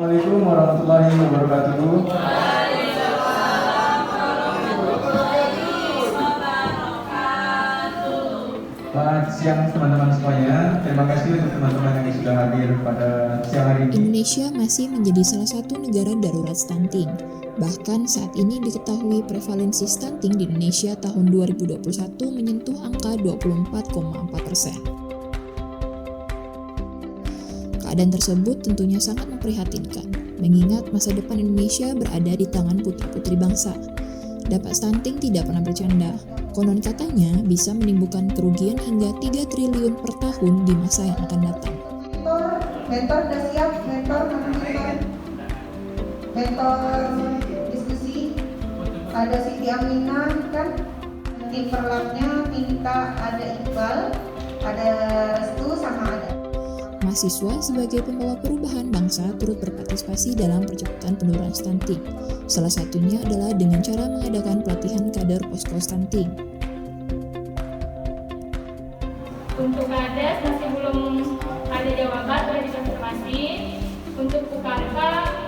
Assalamualaikum warahmatullahi wabarakatuh. Selamat siang teman-teman semuanya. Terima kasih untuk teman-teman yang sudah hadir pada siang hari ini. Indonesia masih menjadi salah satu negara darurat stunting. Bahkan saat ini diketahui prevalensi stunting di Indonesia tahun 2021 menyentuh angka 24,4%. Keadaan tersebut tentunya sangat memprihatinkan, mengingat masa depan Indonesia berada di tangan putri-putri bangsa. Dapat stunting tidak pernah bercanda. Konon katanya bisa menimbulkan kerugian hingga 3 triliun per tahun di masa yang akan datang. Mentor udah siap, mentor diskusi. Ada Siti Aminah kan, tim perlapnya minta ada Iqbal, ada Restu sama ada. Mahasiswa sebagai pembawa perubahan bangsa turut berpartisipasi dalam percepatan penurunan stunting. Salah satunya adalah dengan cara mengadakan pelatihan kader posko stunting. Untuk kades masih belum ada jawaban, boleh dikonfirmasi. Untuk UKK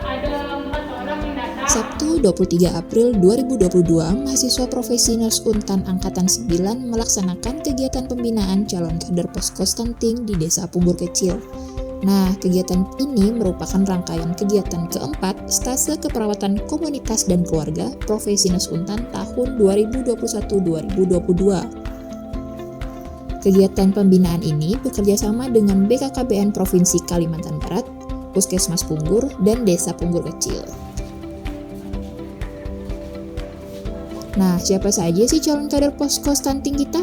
ada 4 orang yang datang. Sabtu 23 April 2022, mahasiswa profesi Nurse Untan Angkatan 9 melaksanakan kegiatan pembinaan calon kader posko stunting di Desa Punggur Kecil. Nah, kegiatan ini merupakan rangkaian kegiatan keempat stase keperawatan komunitas dan keluarga profesi Nurse Untan tahun 2021-2022. Kegiatan pembinaan ini bekerja sama dengan BKKBN Provinsi Kalimantan Barat, Puskesmas Punggur, dan Desa Punggur Kecil. Nah, siapa saja sih calon kader posko stunting kita?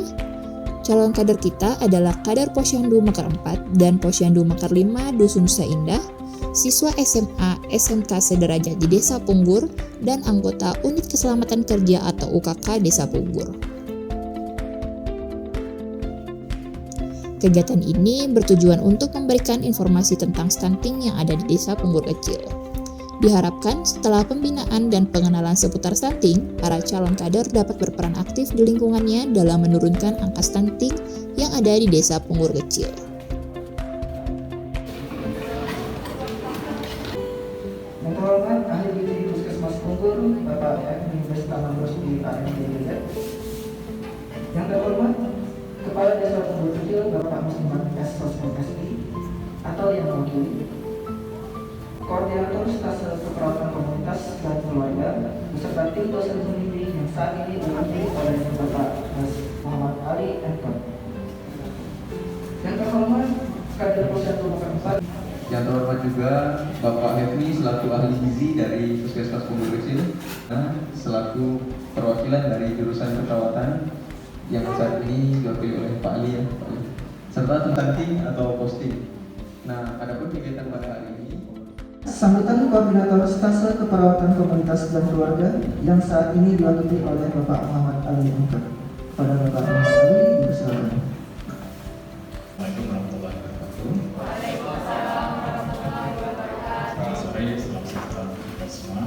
Calon kader kita adalah kader Posyandu Mekar 4 dan Posyandu Mekar 5 Dusun Nusa Indah, siswa SMA SMK sederajat di Desa Punggur, dan anggota Unit Keselamatan Kerja atau UKK Desa Punggur. Kegiatan ini bertujuan untuk memberikan informasi tentang stunting yang ada di Desa Punggur Kecil. Diharapkan setelah pembinaan dan pengenalan seputar stunting, para calon kader dapat berperan aktif di lingkungannya dalam menurunkan angka stunting yang ada di Desa Punggur Kecil. Yang terhormat ahli gizi Puskesmas Punggur, Bapak F.M. Bestaman Rusdi AMDZ. Yang terhormat Kepala Desa Punggur Kecil, Bapak Muslimat S. Sosmokasti, atau yang mewakili. Koordinator Stase Keperawatan Komunitas dan Keluarga beserta tim dosen pembimbing yang saat ini dipimpin oleh Bapak Muhammad Ali M.Tom. Yang terhormat kader Posyandu Mekar 4. Yang terhormat juga Bapak Hefni selaku ahli gizi dari Puskesmas Punggur Kecil, selaku perwakilan dari jurusan keperawatan yang saat ini diwakili oleh Pak Ali, serta stunting atau posting. Nah, adapun kegiatan pada hari ini, Sambutan Koordinator Stase Keperawatan Komunitas dan Keluarga yang saat ini diwakili oleh Bapak Muhammad Ali M.Tom. Pada Bapak Muhammad Ali, dipersilakan. Assalamualaikum warahmatullahi wabarakatuh. Waalaikumsalam warahmatullahi wabarakatuh. Selamat sore, selamat sejahtera kita semua.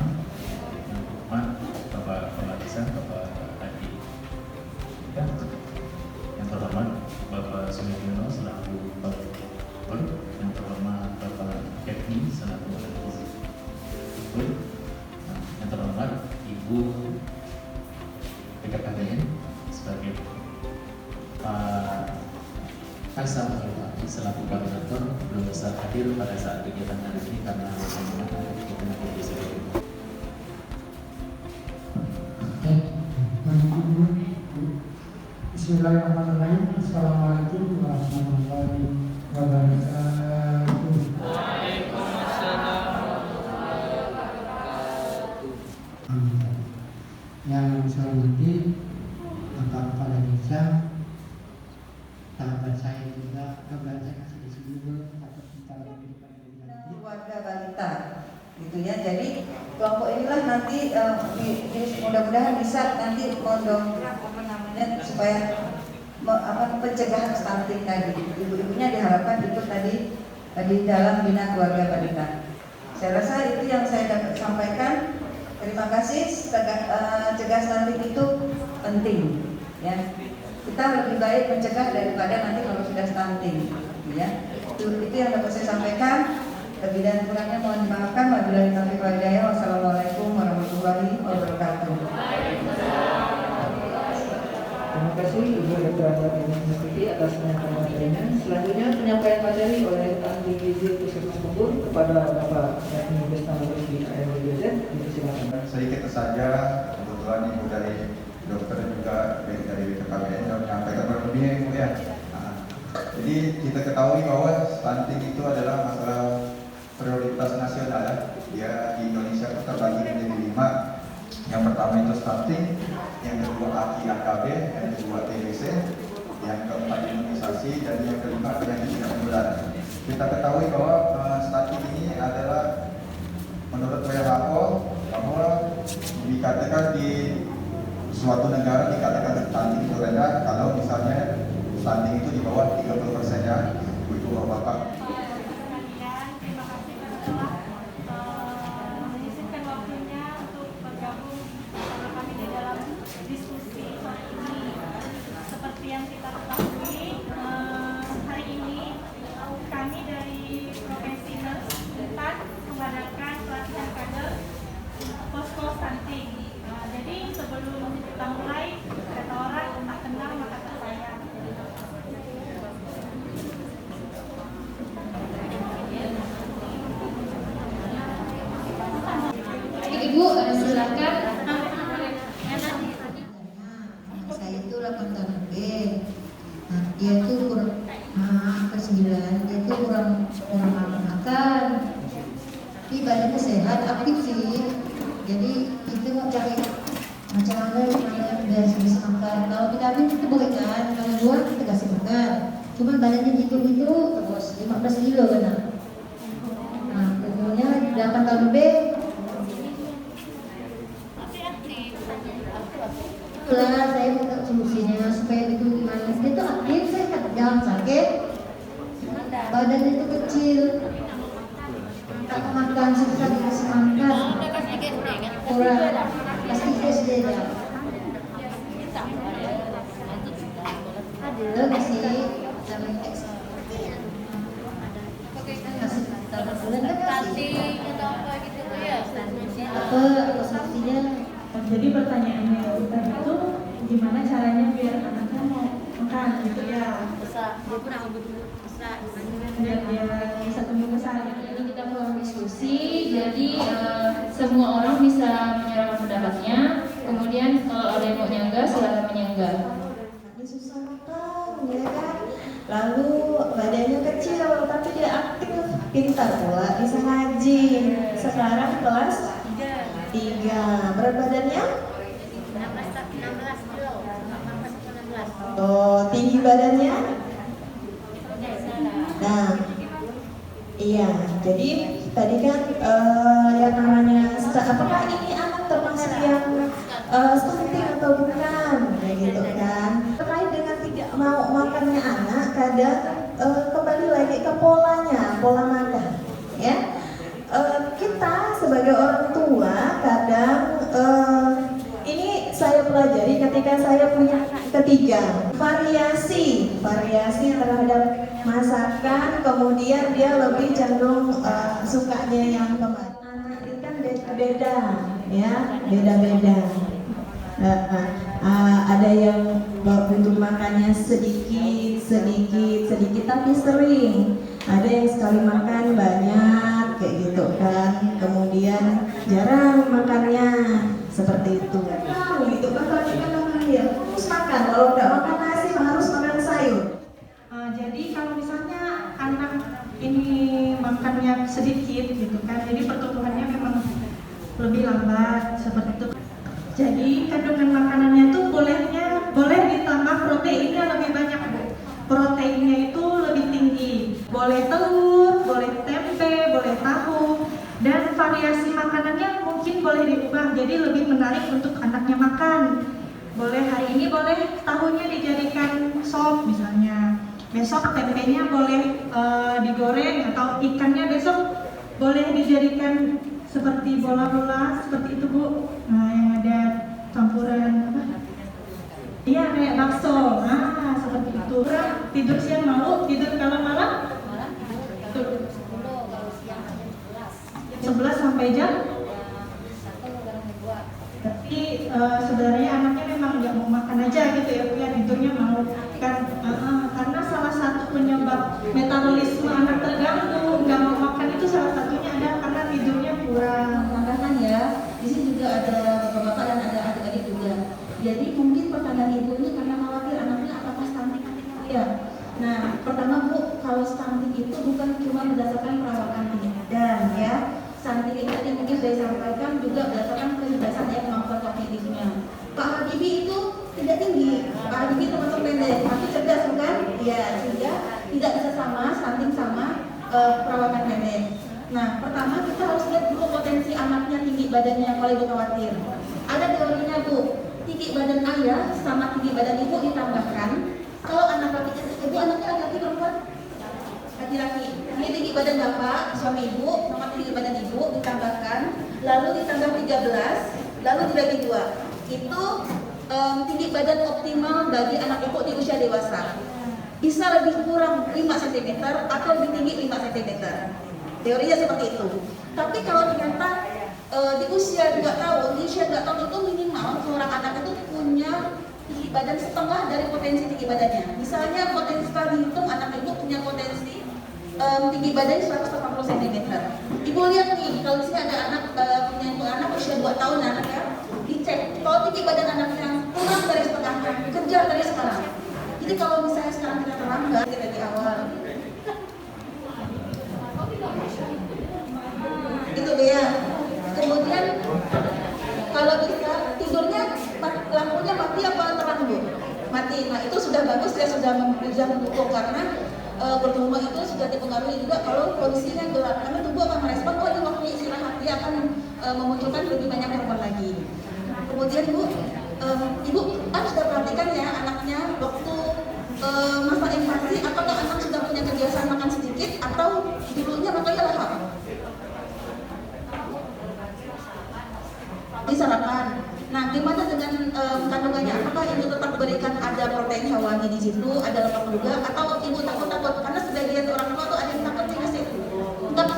Yang terhormat Bapak Kepala Desa, Bapak Adi. Yang terhormat Bapak Sumediono selaku Bapak Gubernur. Yang terhormat Bapak Kevni selaku ahli gizi. Yang terhormat Ibu BKKBN sebagai Pak Faisal Al-Fatih selaku koordinator belum bisa hadir pada saat kegiatan hari ini karena kegiatan di sini. Bismillahirrahmanirrahim. Assalamualaikum warahmatullahi wabarakatuh. Yang saya hormati Bapak Kepala Desa, sahabat saya juga, sahabat saya kasih di sini atau kita lebih Keluarga balita, gitu ya. Jadi kelompok inilah nanti mudah-mudahan bisa nanti mendongkrak supaya pencegahan stunting tadi. Ibu-ibunya diharapkan ikut tadi di dalam bina keluarga balita. Saya rasa itu yang saya dapat sampaikan. Terima kasih. Cegah stunting itu penting, ya. Kita lebih baik mencegah daripada nanti kalau sudah stunting, ya. Itu yang dapat saya sampaikan. Lebih dan kurangnya mohon dimaafkan. Wabillahi taufiq wal hidayah. Wassalamualaikum warahmatullahi wabarakatuh. Terima kasih Ibu Dr. Anwar Mustafi atas penyampaian materinya. Selanjutnya penyampaian materi oleh ahli gizi Puskesmas Punggur kepada Bapak Yakni Bestama Rusdi AMDBZ. Silakan. Sedikit saja, kebetulan Ibu dari dokter juga dari BPKBN yang menyampaikan berlebihnya Ibu ya. Nah, jadi kita ketahui bahwa stunting itu adalah masalah prioritas nasional ya. Dia di Indonesia terbagi menjadi 5. Yang pertama itu stunting, yang kedua AKI-AKB, yang kedua TBC, yang keempat imunisasi, dan yang kelima penyakit tidak menular. Kita ketahui bahwa stunting ini adalah menurut WHO bahwa dikatakan di suatu negara dikatakan stunting itu rendah kalau misalnya stunting itu di bawah 30% ya. Ibu Bapak. Terima kasih telah menyisihkan waktunya untuk bergabung bersama kami di dalam diskusi sore ini. Seperti yang kita ketahui, hari ini kami dari Profesi Nurse Unpad mengadakan pelatihan kader posko stunting. Jadi sebelum kita mulai, kata orang tak kenal maka tak sayang. Ibu, silakan. Saya itu 8 tahun B. Nah, dia itu kurang ke-9, dia itu kurang makan. Tapi badannya sehat, aktif sih. Jadi itu mau cari macam mana biar bisa makan. Kalau vitamin itu boleh kan, kalau luar kita kasih makan. Cuma badannya gitu terus 15 kilo kan. Nah, umurnya 8 tahun B. Itulah saya minta solusinya supaya itu gimana. Dia itu aktif, sehat, jangan sakit. Badannya itu kecil. Tak makan, susah dikasih makan. Kurang pasti SD ya. Ada kasih vitamin X. Kasih vitamin bulan kan kasih. Apa solusinya? Jadi pertanyaannya itu gimana caranya biar anaknya mau makan gitu ya? Biar dia bisa tumbuh besar. Ini kita mau diskusi, jadi semua orang bisa menyerahkan pendapatnya. Kemudian kalau ada yang mau nyangga, silakan menyangga. Dia susah makan, ya kan? Lalu badannya kecil, tapi dia aktif, pintar pula, bisa ngaji. Sekarang kelas 3. Berat badannya? 16 kilo. Oh, tinggi badannya? Nah, iya. Jadi tadi kan yang namanya apakah ini anak termasuk yang stunting atau bukan? Kayak gitu kan. Terkait dengan tidak mau makannya anak, kadang kembali lagi ke pola makan, ya. Kita sebagai orang tua kadang ini saya pelajari ketika saya punya ketiga, variasi terhadap masakan, kemudian dia lebih cenderung sukanya yang kemana. Anak itu kan beda ya, beda-beda. Ada yang butuh makannya sedikit tapi sering. Ada yang sekali makan banyak kayak gitu kan. Kemudian jarang makannya seperti itu. Tahu gitu bakal makan dia terus makan. Kalau nggak makan nasi harus makan sayur. Jadi kalau misalnya anak ini makannya sedikit gitu kan, jadi pertumbuhannya memang lebih lambat seperti itu. Jadi kandungan makanannya itu boleh ditambah proteinnya lebih banyak, Bu. Proteinnya itu lebih tinggi. Boleh telur, boleh tempe, boleh tahu, dan variasi makanannya mungkin boleh diubah jadi lebih menarik untuk anaknya makan. Boleh hari ini boleh tahunya dijadikan sop misalnya. Besok tempenya boleh digoreng atau ikannya besok boleh dijadikan seperti bola-bola seperti itu, Bu. Nah, yang ada campuran apa? Iya, kayak bakso. Nah, seperti itu. Tidur siang mau, tidur kalau malam? 11 sampai jam. Tapi sebenarnya anaknya memang nggak mau makan aja gitu ya Bu ya, tidurnya mau kan, karena salah satu penyebab metabolisme anak terganggu nggak mau makan itu salah satunya ada karena tidurnya kurang. Tambahkan ya, di sini juga ada bapak-bapak dan ada adik-adik juga. Jadi mungkin pertanyaan ibu ini karena khawatir anaknya apakah stunting ya. Nah, pertama Bu, kalau stunting itu bukan cuma berdasarkan perawakan tinggi badan ya. Stunting ini tadi mungkin sudah disampaikan juga berdasarkan kecerdasan ya, kemampuan kognitifnya. Pak Habibie itu tidak tinggi, Pak Habibie termasuk pendek, tapi cerdas bukan? Ya, sehingga tidak bisa sama stunting sama perawakan pendek. Nah, pertama kita harus lihat dulu potensi anaknya tinggi badannya kalau ibu khawatir. Ada teorinya Bu, tinggi badan ayah sama tinggi badan ibu ditambahkan. Kalau anak laki, ibu anaknya laki-laki perempuan? Laki-laki. Ini tinggi badan bapak, suami ibu, sama tinggi badan ibu ditambahkan, lalu ditambah 13, lalu dibagi 2. Itu tinggi badan optimal bagi anak ibu di usia dewasa. Bisa lebih kurang 5 cm atau lebih tinggi 5 cm. Teorinya seperti itu. Tapi kalau ternyata di usia 2 tahun, di usia 2 tahun itu minimal seorang anak itu punya tinggi badan setengah dari potensi tinggi badannya. Misalnya potensi setelah dihitung anak ibu punya potensi tinggi badannya 180 cm. Ibu lihat nih, kalau di sini ada anak punya anak usia 2 tahun anak ya, dicek. Kalau tinggi badan anaknya kurang dari setengahnya, kejar dari sekarang. Jadi kalau misalnya sekarang kita terlambat dari awal, itu dia. Kemudian kalau bisa tidurnya lampunya mati apa terang Bu? Mati. Nah itu sudah bagus ya, sudah mendukung karena bertumbuh itu sudah dipengaruhi juga kalau kondisinya gelap karena tubuh akan merespon kalau di waktu istirahat dia akan memunculkan lebih banyak hormon lagi. Kemudian ibu harus perhatikan ya anaknya waktu masa invasi apakah anak sudah punya kebiasaan makan sedikit atau dulunya makannya lahap. Di sarapan. Nah, gimana dengan kandungannya? Apakah ibu tetap berikan ada protein hewani di situ, ada lemak juga, atau ibu takut-takut? Karena sebagian orang tua tuh ada yang takut dikasih. Enggak.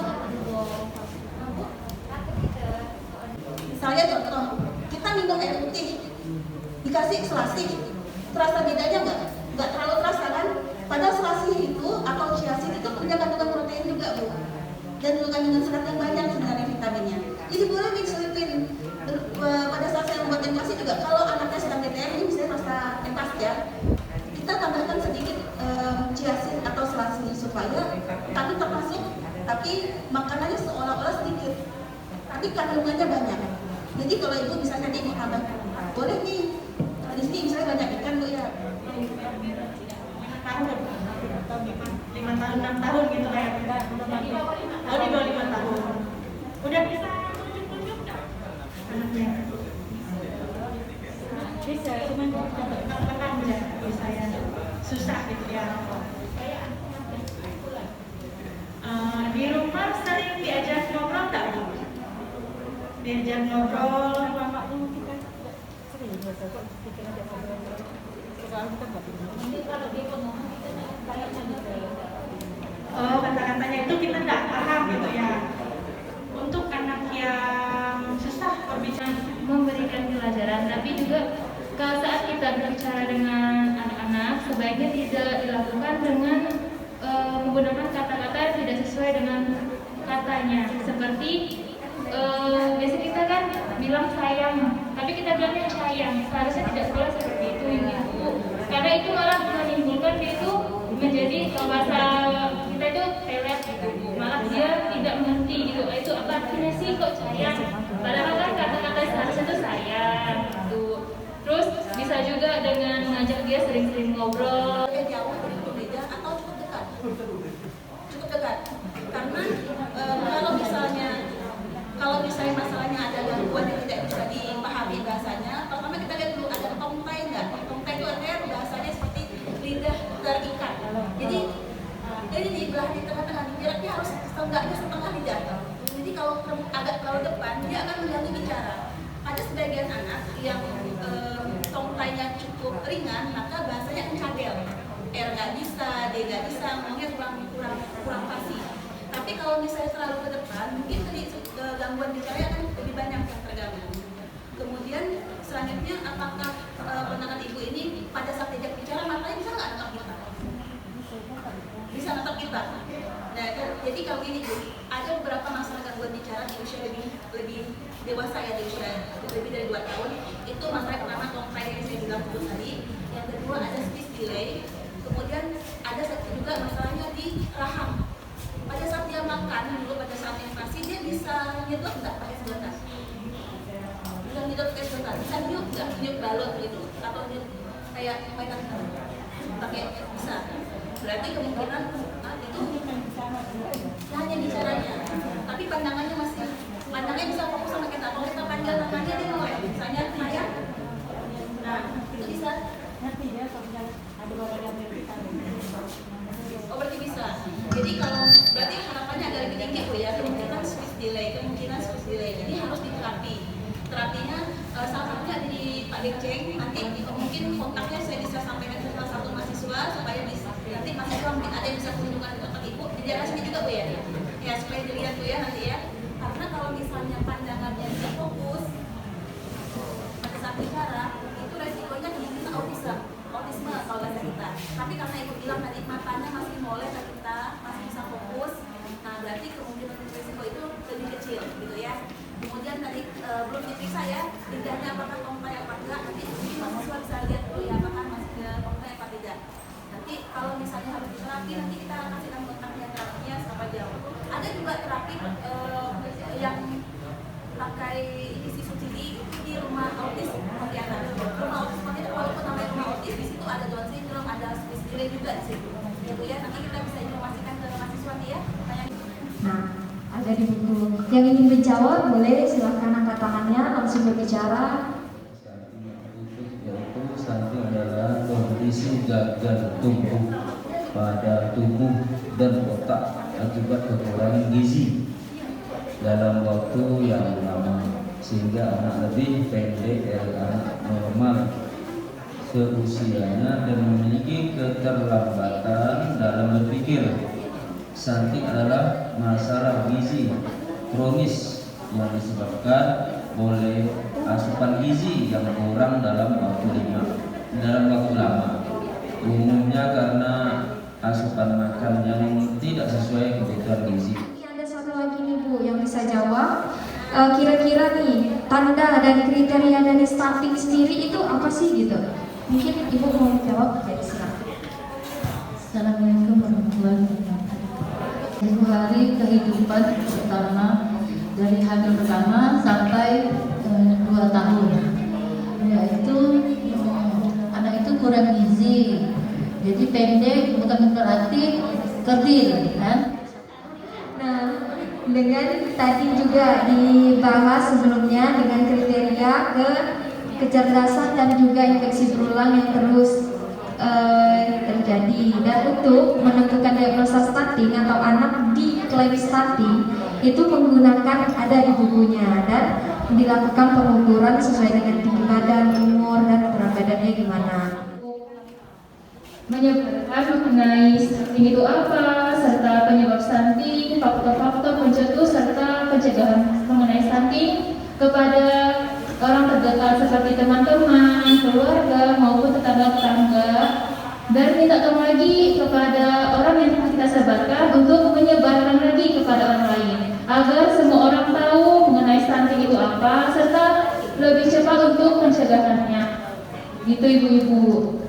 Saya contoh, kita minum air putih, dikasih selasi, terasa bedanya enggak? Enggak terlalu terasa kan? Padahal selasi itu atau chia seed itu punya kandungan protein juga Bu, dan kandungan serat yang banyak sebenarnya vitaminnya. Jadi boleh diselipin. Pada saat saya membuat empasi juga kalau anaknya sedang DTM ini misalnya masa empasi ya, kita tambahkan sedikit chia seed atau selasi supaya tapi termasuk tapi makanannya seolah-olah sedikit tapi kandungannya banyak. Jadi kalau ibu misalnya nanti mau tambah boleh nih di sini misalnya banyak ikan Bu ya, 5 tahun atau 5 tahun 6 tahun gitu ya. Oh di bawah 5 tahun udah bisa bisa, cuman tekan aja saya susah gitu ya. Di rumah sering diajak ngobrol nggak Bu? Diajak ngobrol mama kita sering biasa kok bikin aja ngobrol. Soalnya kita nggak ini kalau dia ngomong kita kayaknya oh kata-katanya itu kita nggak paham gitu ya. Untuk anak yang susah berbicara memberikan pelajaran, tapi juga saat kita berbicara dengan anak-anak sebaiknya tidak dilakukan dengan menggunakan kata-kata yang tidak sesuai dengan katanya. Seperti biasa kita kan bilang sayang, tapi kita bilangnya sayang. Seharusnya tidak boleh seperti itu Ibu, karena itu malah menimbulkan dia itu menjadi bahasa kita itu pelet gitu, malah dia tidak mengerti gitu. Itu apa artinya sih kok sayang? Padahal kan kata-kata seharusnya itu sayang gitu. Terus bisa juga dengan mengajak dia sering-sering ngobrol. Jauh berbeda atau cukup dekat? Cukup dekat. Karena kalau misalnya masalahnya ada gangguan yang tidak bisa dipahami bahasanya, pertama kita lihat dulu ada tongtai nggak? Tongtai itu artinya bahasanya seperti lidah terikat. Jadi di belahan di tengah-tengah jaraknya harus setengah lidah. Jadi kalau agak terlalu depan dia akan mengganggu bicara. Ada sebagian anak yang tongtainya cukup ringan, maka bahasanya encadel. R nggak bisa, D nggak bisa, ngomongnya kurang fasih. Tapi kalau misalnya terlalu ke depan, mungkin tadi gangguan bicara kan lebih banyak yang terganggu. Kemudian selanjutnya apakah penanganan ibu ini pada saat diajak bicara matanya bisa nggak natap kita? Bisa natap kita. Nah, jadi kalau ini Bu, ada beberapa masalah gangguan bicara di usia lebih dewasa ya, di usia lebih dari 2 tahun. Itu masalah pertama tongkai yang saya bilang dulu tadi. Yang kedua ada speech delay. Kemudian ada satu juga masalahnya di rahang. Pada saat dia makan dulu, pada saat invasi dia bisa nyedot nggak pakai sedotan? Bisa nyedot pakai sedotan? Bisa nyuk nggak? Nyuk balon gitu? Atau nyuk kayak mainan pakai bisa? Berarti kemungkinan itu hanya bicaranya, tapi pandangannya bisa fokus sama kita. Kalau kita panjang tangannya dia melek, misalnya saya, nah itu bisa. Oh berarti bisa. Jadi kalau berarti harapannya agak lebih tinggi Bu ya, kemungkinan speech delay. Jadi harus diterapi. Terapinya salah satunya di Pak Dekceng. Nanti mungkin kontaknya saya bisa sampaikan ke salah satu mahasiswa supaya bisa nanti mahasiswa mungkin ada yang bisa kunjungan ke tempat ibu di daerah sini juga Bu ya. Ya supaya dilihat Bu ya nanti ya. Karena kalau misalnya pandangannya tidak fokus pada saat bicara, itu resikonya kemungkinan autisme kalau bahasa kita. Tapi karena ibu bilang tadi matanya masih molek ke kita, masih bisa fokus, nah berarti kemungkinan resiko itu lebih kecil gitu ya. Kemudian tadi belum diperiksa ya lidahnya apakah komplai apa enggak, nanti mahasiswa bisa lihat dulu ya apakah masih komplai apa tidak. Nanti kalau misalnya harus terapi, nanti kita kasihkan kontaknya terapinya siapa jauh. Ada juga terapi yang pakai isi subsidi di rumah autis Pontianak. Rumah autis Pontianak walaupun namanya rumah autis, di situ ada Down syndrome, ada speech delay juga di situ. Ya Bu ya, nanti kita bisa informasikan ke mahasiswa nih ya. Nah, ada di buku. Yang ingin menjawab boleh silahkan angkat tangannya langsung berbicara. Yaitu stunting adalah kondisi gagal tumbuh pada tubuh dan otak akibat kekurangan gizi dalam waktu yang lama, sehingga anak lebih pendek dari anak normal seusianya dan memiliki keterlambatan dalam berpikir. Stunting adalah masalah gizi kronis yang disebabkan oleh asupan gizi yang kurang dalam waktu lama. Umumnya karena asupan makan yang tidak sesuai kebutuhan gizi. Ada satu lagi nih Bu yang bisa jawab. Kira-kira nih tanda dan kriteria dari stunting sendiri itu apa sih gitu? Mungkin Ibu mau jawab, jadi silakan. Assalamualaikum warahmatullahi wabarakatuh. 10 hari kehidupan pertama dari hamil pertama sampai 2 tahun, yaitu anak itu kurang gizi, jadi pendek bukan berarti kerdil kan. Nah, dengan tadi juga dibahas sebelumnya dengan kriteria kecerdasan dan juga infeksi berulang yang terus terjadi. Dan untuk menentukan diagnosa stunting atau anak diklaim stunting itu menggunakan ada di bukunya dan dilakukan pengukuran sesuai dengan tinggi badan, umur dan berat badannya gimana. Menyebarkan mengenai stunting itu apa, serta penyebab stunting, faktor-faktor pencetus serta pencegahan mengenai stunting kepada orang terdekat seperti teman-teman, keluarga maupun tetangga-tetangga, dan minta tolong lagi kepada orang yang kita sebarkan untuk menyebarkan lagi kepada orang lain agar semua orang tahu mengenai stunting itu apa serta lebih cepat untuk pencegahannya. Gitu Ibu-ibu.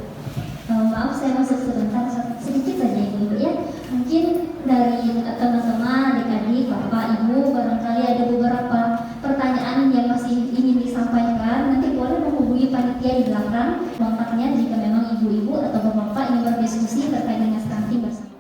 Maaf saya masuk sebentar, sedikit saja Ibu ya. Mungkin dari teman-teman, adik-adik, bapak, ibu, barangkali ada beberapa pertanyaan yang masih ingin disampaikan. Nanti boleh menghubungi panitia di belakang kontaknya jika memang ibu-ibu atau bapak-bapak ingin berdiskusi terkait dengan stunting bersama.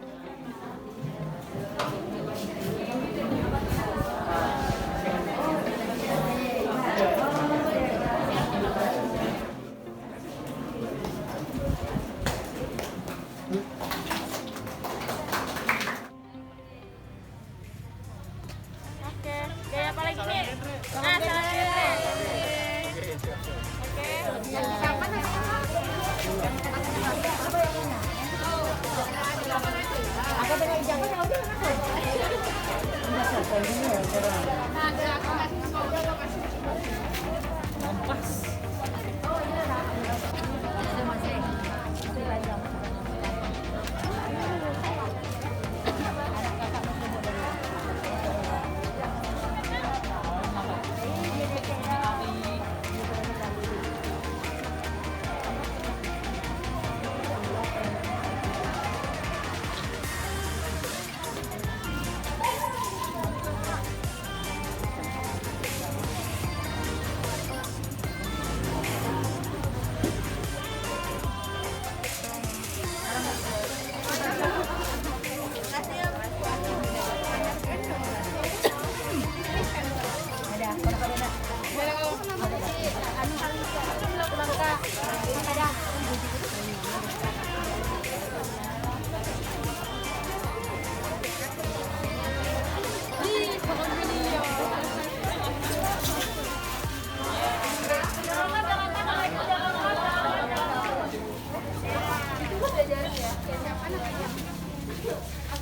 Nah, Itu belajar ya, kayak siapa namanya?